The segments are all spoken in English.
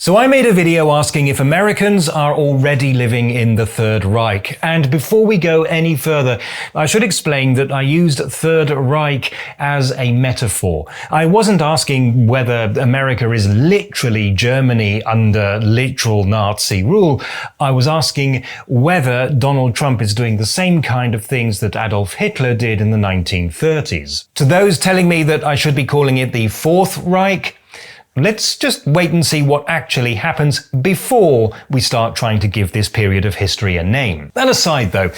So I made a video asking if Americans are already living in the Third Reich. And before we go any further, I should explain that I used Third Reich as a metaphor. I wasn't asking whether America is literally Germany under literal Nazi rule. I was asking whether Donald Trump is doing the same kind of things that Adolf Hitler did in the 1930s. To those telling me that I should be calling it the Fourth Reich, let's just wait and see what actually happens before we start trying to give this period of history a name. That aside though,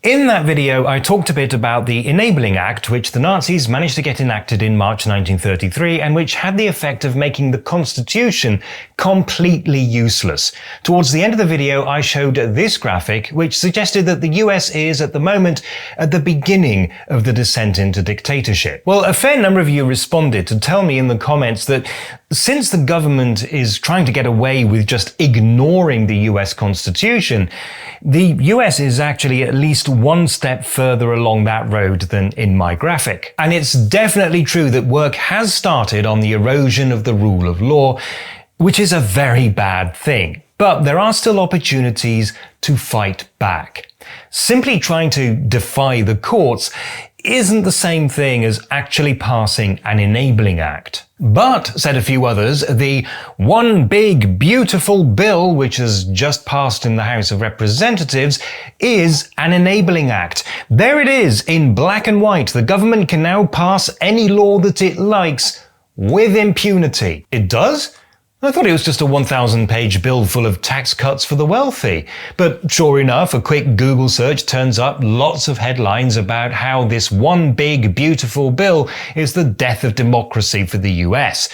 in that video I talked a bit about the Enabling Act, which the Nazis managed to get enacted in March 1933 and which had the effect of making the Constitution completely useless. Towards the end of the video I showed this graphic which suggested that the US is at the moment at the beginning of the descent into dictatorship. Well, a fair number of you responded to tell me in the comments that since the government is trying to get away with just ignoring the US Constitution, the US is actually at least one step further along that road than in my graphic. And it's definitely true that work has started on the erosion of the rule of law, which is a very bad thing. But there are still opportunities to fight back. Simply trying to defy the courts isn't the same thing as actually passing an enabling act. But, said a few others, the one big beautiful bill which has just passed in the House of Representatives is an enabling act. There it is in black and white. The government can now pass any law that it likes with impunity. It does? I thought it was just a 1,000-page bill full of tax cuts for the wealthy. But sure enough, a quick Google search turns up lots of headlines about how this one big, beautiful bill is the death of democracy for the US.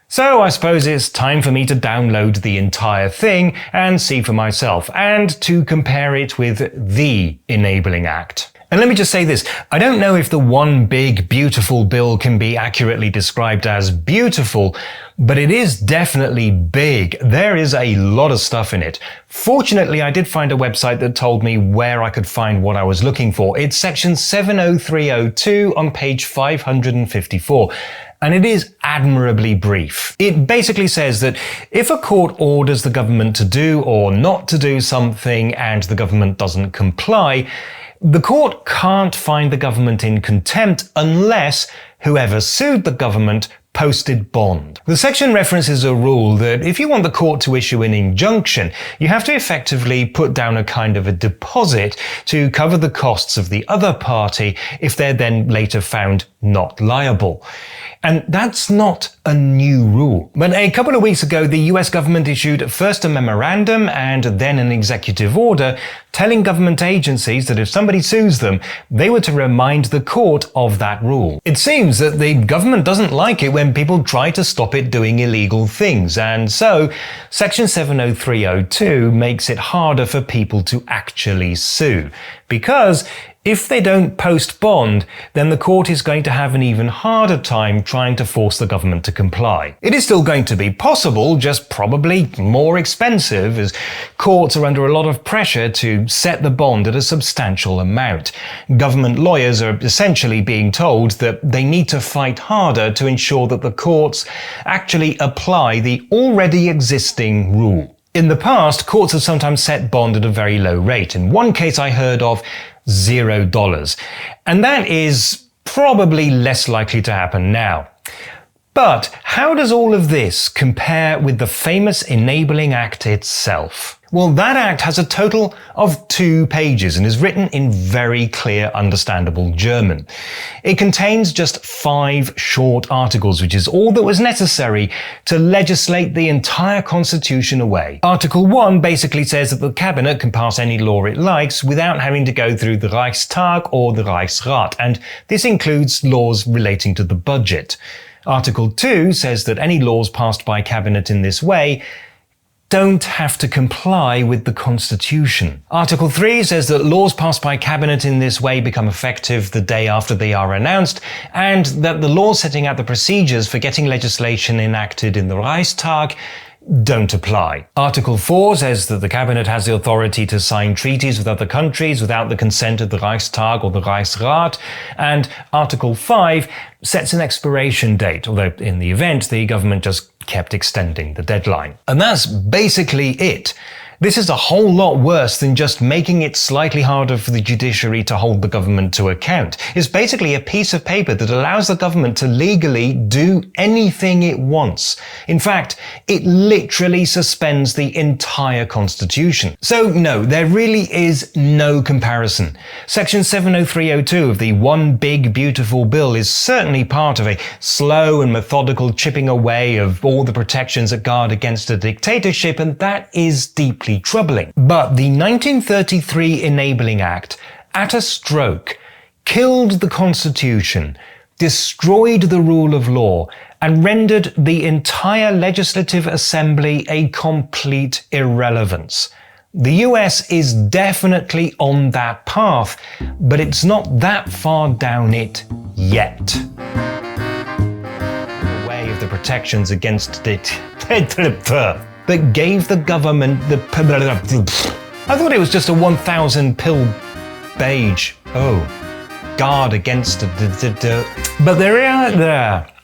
So I suppose it's time for me to download the entire thing and see for myself, and to compare it with the Enabling Act. And let me just say this, I don't know if the one big beautiful bill can be accurately described as beautiful, but it is definitely big. There is a lot of stuff in it. Fortunately, I did find a website that told me where I could find what I was looking for. It's section 70302 on page 554. And it is admirably brief. It basically says that if a court orders the government to do or not to do something and the government doesn't comply, the court can't find the government in contempt unless whoever sued the government posted bond. The section references a rule that if you want the court to issue an injunction, you have to effectively put down a kind of a deposit to cover the costs of the other party if they're then later found not liable. And that's not a new rule. But a couple of weeks ago, the US government issued first a memorandum and then an executive order telling government agencies that if somebody sues them, they were to remind the court of that rule. It seems that the government doesn't like it when people try to stop it doing illegal things, and so section 70302 makes it harder for people to actually sue. Because if they don't post bond, then the court is going to have an even harder time trying to force the government to comply. It is still going to be possible, just probably more expensive, as courts are under a lot of pressure to set the bond at a substantial amount. Government lawyers are essentially being told that they need to fight harder to ensure that the courts actually apply the already existing rule. In the past, courts have sometimes set bond at a very low rate. In one case I heard of, $0. And that is probably less likely to happen now. But how does all of this compare with the famous Enabling Act itself? Well, that act has a total of 2 pages and is written in very clear, understandable German. It contains just 5 short articles, which is all that was necessary to legislate the entire constitution away. Article 1 basically says that the cabinet can pass any law it likes without having to go through the Reichstag or the Reichsrat, and this includes laws relating to the budget. Article 2 says that any laws passed by cabinet in this way don't have to comply with the Constitution. Article 3 says that laws passed by cabinet in this way become effective the day after they are announced, and that the laws setting out the procedures for getting legislation enacted in the Reichstag don't apply. Article 4 says that the cabinet has the authority to sign treaties with other countries without the consent of the Reichstag or the Reichsrat, and Article 5 sets an expiration date, although in the event the government just kept extending the deadline. And that's basically it. This is a whole lot worse than just making it slightly harder for the judiciary to hold the government to account. It's basically a piece of paper that allows the government to legally do anything it wants. In fact, it literally suspends the entire constitution. So no, there really is no comparison. Section 70302 of the One Big Beautiful Bill is certainly part of a slow and methodical chipping away of all the protections that guard against a dictatorship, and that is deeply troubling. But the 1933 Enabling Act, at a stroke, killed the Constitution, destroyed the rule of law, and rendered the entire Legislative Assembly a complete irrelevance. The US is definitely on that path, but it's not that far down it yet. The way of the protections against it. That gave the government the... I thought it was just a 1,000 pill beige. Oh, guard against... But